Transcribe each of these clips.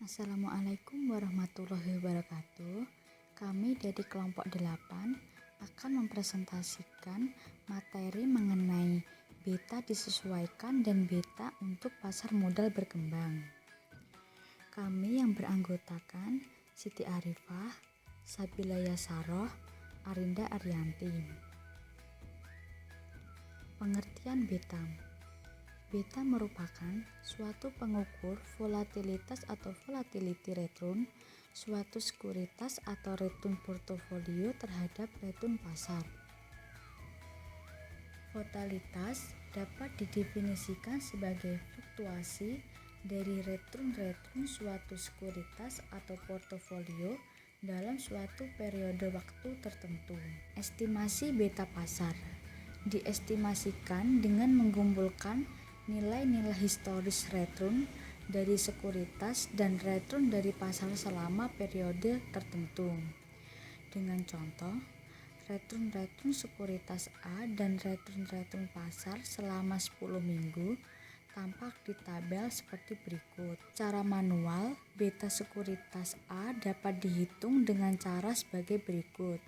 Assalamualaikum warahmatullahi wabarakatuh. Kami dari kelompok 8 akan mempresentasikan materi mengenai beta disesuaikan dan beta untuk pasar modal berkembang. Kami yang beranggotakan Siti Arifah, Sabila Yasaroh, Arinda Arianti. Pengertian beta. Beta merupakan suatu pengukur volatilitas atau volatility return suatu sekuritas atau return portofolio terhadap return pasar. Volatilitas dapat didefinisikan sebagai fluktuasi dari return suatu sekuritas atau portofolio dalam suatu periode waktu tertentu. Estimasi beta pasar diestimasikan dengan mengumpulkan nilai-nilai historis return dari sekuritas dan return dari pasar selama periode tertentu. Dengan contoh, return sekuritas A dan return pasar selama 10 minggu tampak di tabel seperti berikut. Cara manual, beta sekuritas A dapat dihitung dengan cara sebagai berikut.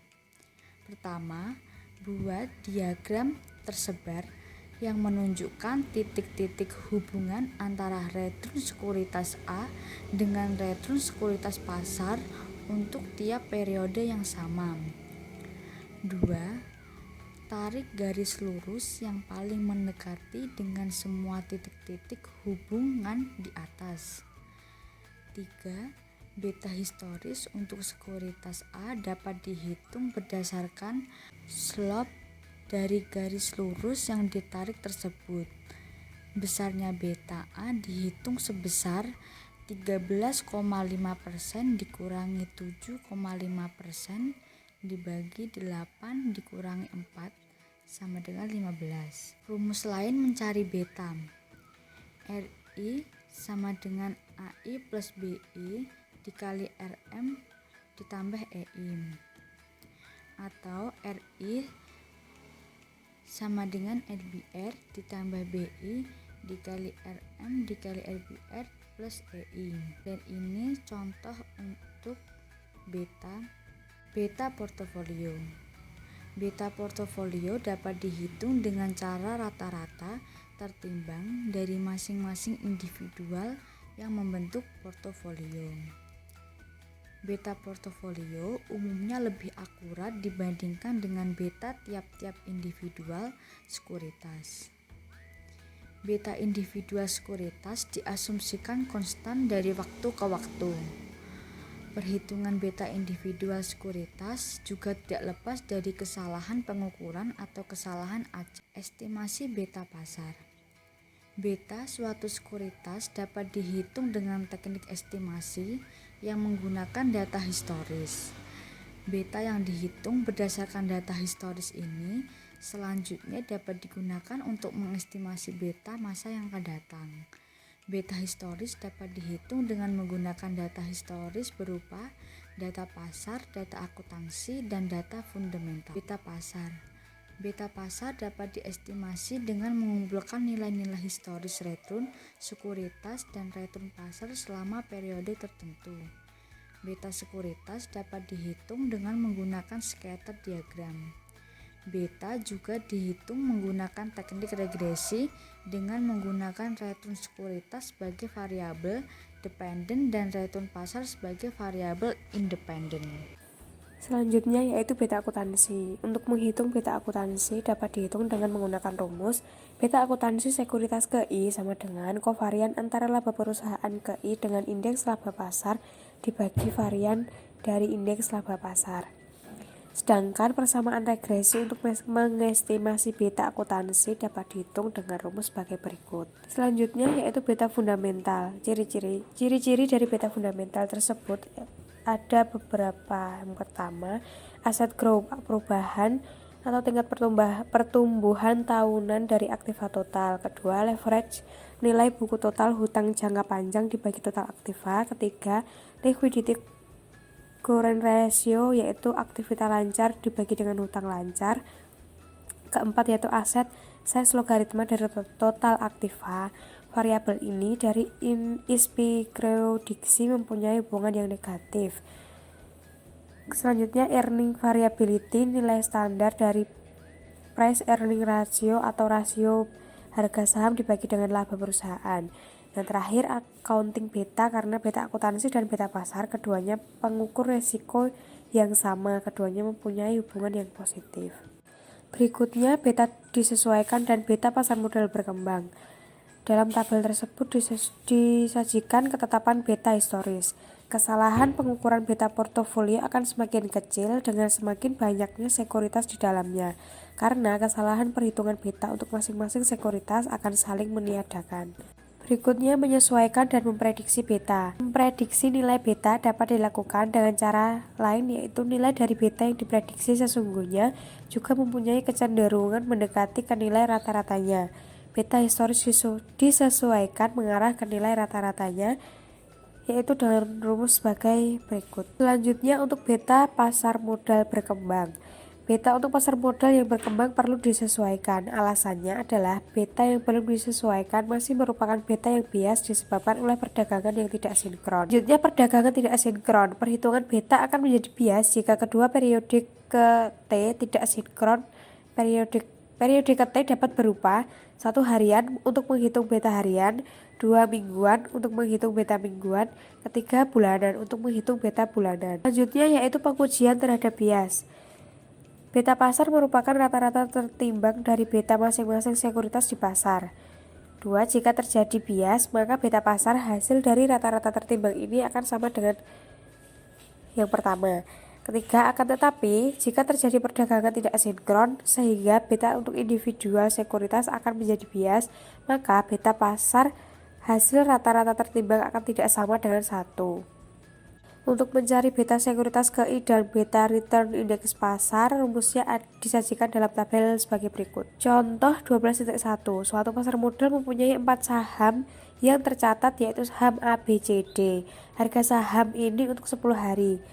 Pertama, buat diagram tersebar yang menunjukkan titik-titik hubungan antara return sekuritas A dengan return sekuritas pasar untuk tiap periode yang sama. 2. Tarik garis lurus yang paling mendekati dengan semua titik-titik hubungan di atas. 3. Beta historis untuk sekuritas A dapat dihitung berdasarkan slope dari garis lurus yang ditarik tersebut. Besarnya beta A dihitung sebesar 13,5% dikurangi 7,5% dibagi 8 dikurangi 4 sama dengan 15. Rumus lain mencari beta. RI sama dengan AI plus BI dikali RM ditambah EI. Atau RI sama dengan RBR ditambah BI dikali RM dikali RBR plus EI. Dan ini contoh untuk beta portofolio. Beta portofolio dapat dihitung dengan cara rata-rata tertimbang dari masing-masing individual yang membentuk portofolio. Beta portofolio umumnya lebih akurat dibandingkan dengan beta tiap-tiap individual sekuritas. Beta individual sekuritas diasumsikan konstan dari waktu ke waktu. Perhitungan beta individual sekuritas juga tidak lepas dari kesalahan pengukuran atau kesalahan acak. Estimasi beta pasar. Beta suatu sekuritas dapat dihitung dengan teknik estimasi yang menggunakan data historis. Beta yang dihitung berdasarkan data historis ini selanjutnya dapat digunakan untuk mengestimasi beta masa yang akan datang. Beta historis dapat dihitung dengan menggunakan data historis berupa data pasar, data akuntansi, dan data fundamental. Beta pasar dapat diestimasi dengan mengumpulkan nilai-nilai historis return, sekuritas, dan return pasar selama periode tertentu. Beta sekuritas dapat dihitung dengan menggunakan scatter diagram. Beta juga dihitung menggunakan teknik regresi dengan menggunakan return sekuritas sebagai variabel dependen dan return pasar sebagai variabel independen. Selanjutnya yaitu beta akuntansi. Untuk menghitung beta akuntansi dapat dihitung dengan menggunakan rumus beta akuntansi sekuritas KI sama dengan kovarian antara laba perusahaan KI dengan indeks laba pasar dibagi varian dari indeks laba pasar. Sedangkan persamaan regresi untuk mengestimasi beta akuntansi dapat dihitung dengan rumus sebagai berikut. Selanjutnya yaitu beta fundamental. Ciri-ciri dari beta fundamental tersebut ada beberapa. Yang pertama, aset perubahan atau tingkat pertumbuhan tahunan dari aktiva total. Kedua, leverage, nilai buku total hutang jangka panjang dibagi total aktiva. Ketiga, liquidity current ratio yaitu aktivitas lancar dibagi dengan hutang lancar. Keempat yaitu aset size logaritma dari total aktiva. variabel ini dari ispikrodiksi mempunyai hubungan yang negatif. Selanjutnya, earning variability, nilai standar dari price earning ratio atau rasio harga saham dibagi dengan laba perusahaan. Dan terakhir, accounting beta, karena beta akuntansi dan beta pasar keduanya pengukur resiko yang sama, keduanya mempunyai hubungan yang positif. Berikutnya, beta disesuaikan dan beta pasar modal berkembang. Dalam tabel tersebut disajikan ketetapan beta historis. Kesalahan pengukuran beta portofolio akan semakin kecil dengan semakin banyaknya sekuritas di dalamnya, karena kesalahan perhitungan beta untuk masing-masing sekuritas akan saling meniadakan. Berikutnya, menyesuaikan dan memprediksi beta. Memprediksi nilai beta dapat dilakukan dengan cara lain, yaitu nilai dari beta yang diprediksi sesungguhnya juga mempunyai kecenderungan mendekati ke nilai rata-ratanya. Beta historis disesuaikan mengarah ke nilai rata-ratanya, yaitu dengan rumus sebagai berikut. Selanjutnya, untuk beta pasar modal berkembang. Beta untuk pasar modal yang berkembang perlu disesuaikan. Alasannya adalah beta yang belum disesuaikan masih merupakan beta yang bias disebabkan oleh perdagangan yang tidak sinkron. Selanjutnya, perdagangan tidak sinkron. Perhitungan beta akan menjadi bias jika kedua periodik ke T tidak sinkron. Periodik ke T dapat berupa 1 harian untuk menghitung beta harian, 2 mingguan untuk menghitung beta mingguan, 3 bulanan untuk menghitung beta bulanan. Selanjutnya yaitu pengujian terhadap bias. Beta pasar merupakan rata-rata tertimbang dari beta masing-masing sekuritas di pasar. 2. Jika terjadi bias, maka beta pasar hasil dari rata-rata tertimbang ini akan sama dengan yang pertama. Ketiga, akan tetapi, jika terjadi perdagangan tidak sinkron, sehingga beta untuk individual sekuritas akan menjadi bias, maka beta pasar hasil rata-rata tertimbang akan tidak sama dengan 1. Untuk mencari beta sekuritas KI dan beta return indeks pasar, rumusnya disajikan dalam tabel sebagai berikut. Contoh 12.1. Suatu pasar modal mempunyai 4 saham yang tercatat, yaitu saham A, B, C, D. Harga saham ini untuk 10 hari.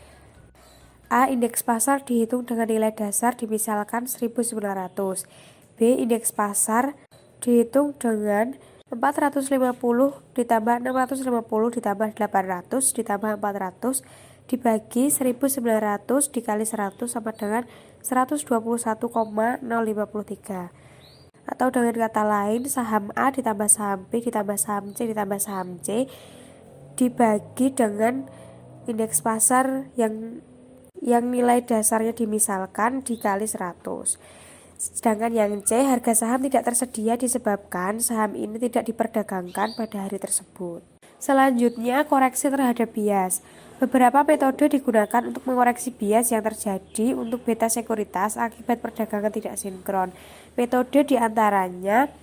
A. Indeks pasar dihitung dengan nilai dasar dimisalkan 1.900. B. Indeks pasar dihitung dengan 450 ditambah 650 ditambah 800 ditambah 400 dibagi 1900 dikali 100 sama dengan 121,053. Atau dengan kata lain, saham A ditambah saham B ditambah saham C ditambah saham C dibagi dengan indeks pasar yang nilai dasarnya dimisalkan dikali 100. Sedangkan yang C, harga saham tidak tersedia disebabkan saham ini tidak diperdagangkan pada hari tersebut. Selanjutnya, koreksi terhadap bias. Beberapa metode digunakan untuk mengoreksi bias yang terjadi untuk beta sekuritas akibat perdagangan tidak sinkron. Metode diantaranya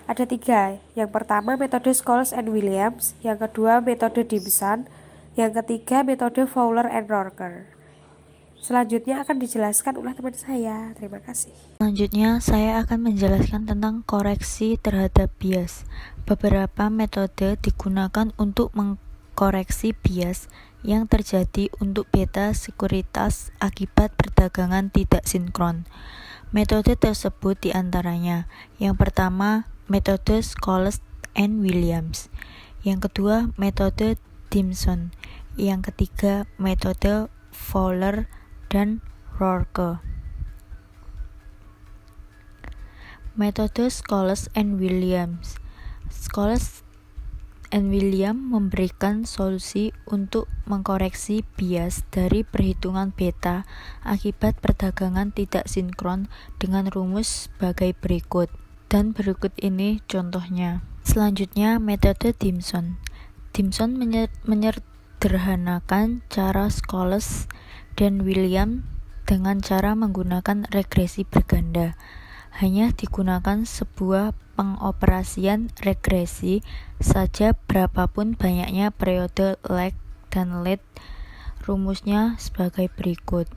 ada 3. Yang pertama, metode Scholes and Williams. Yang kedua, metode Dimson. Yang ketiga, metode Fowler and Roker. Selanjutnya akan dijelaskan oleh teman saya. Terima kasih. Selanjutnya, saya akan menjelaskan tentang koreksi terhadap bias. Beberapa metode digunakan untuk mengkoreksi bias yang terjadi untuk beta sekuritas akibat perdagangan tidak sinkron. Metode tersebut diantaranya, yang pertama, metode Scholes and Williams. Yang kedua, metode Dimson. Yang ketiga, metode Fowler dan Roker. Metode Scholes and Williams. Scholes and Williams memberikan solusi untuk mengkoreksi bias dari perhitungan beta akibat perdagangan tidak sinkron dengan rumus sebagai berikut. Dan berikut ini contohnya. Selanjutnya, metode Dimson. Dimson menyederhanakan cara Scholes dan Williams dengan cara menggunakan regresi berganda. Hanya digunakan sebuah pengoperasian regresi saja berapapun banyaknya periode lag dan lead. Rumusnya sebagai berikut.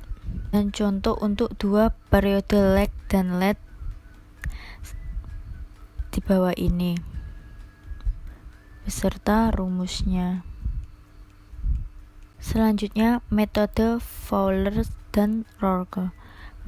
Dan contoh untuk 2 periode lag dan lead di bawah ini beserta rumusnya. Selanjutnya, metode Fowler dan Roker.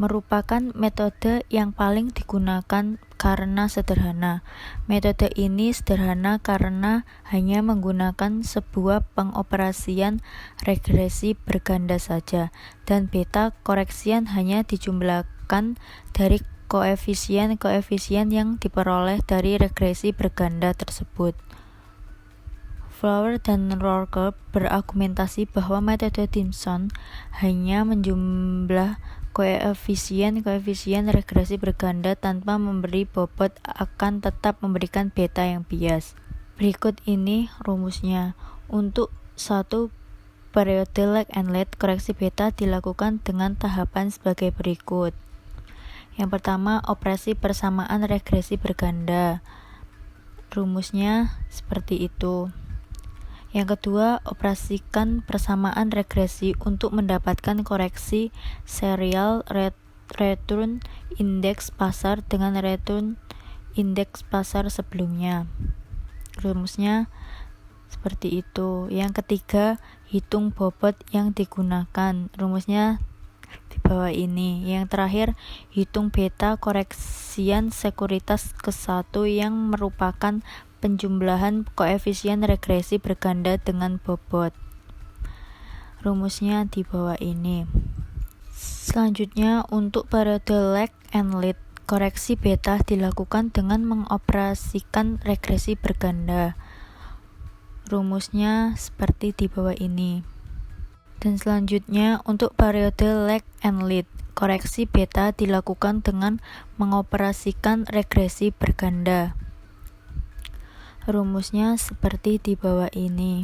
merupakan metode yang paling digunakan karena sederhana. Metode ini sederhana karena hanya menggunakan sebuah pengoperasian regresi berganda saja, dan beta koreksian hanya dijumlahkan dari koefisien-koefisien yang diperoleh dari regresi berganda tersebut. Flower dan Rourke berargumentasi bahwa metode Thomson hanya menjumlah koefisien-koefisien regresi berganda tanpa memberi bobot akan tetap memberikan beta yang bias. Berikut ini rumusnya. Untuk satu periode lag and lead, koreksi beta dilakukan dengan tahapan sebagai berikut. Yang pertama, operasi persamaan regresi berganda. Rumusnya seperti itu. Yang kedua, operasikan persamaan regresi untuk mendapatkan koreksi serial return indeks pasar dengan return indeks pasar sebelumnya. Rumusnya seperti itu. Yang ketiga, hitung bobot yang digunakan. Rumusnya di bawah ini. Yang terakhir, hitung beta koreksian sekuritas ke-1 yang merupakan penjumlahan koefisien regresi berganda dengan bobot. Rumusnya di bawah ini. Selanjutnya, untuk periode lag and lead, koreksi beta dilakukan dengan mengoperasikan regresi berganda. Rumusnya seperti di bawah ini. Dan selanjutnya, untuk periode lag and lead, koreksi beta dilakukan dengan mengoperasikan regresi berganda. Rumusnya seperti di bawah ini.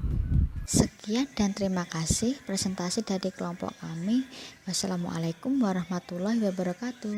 Sekian dan terima kasih presentasi dari kelompok kami. Wassalamualaikum warahmatullahi wabarakatuh.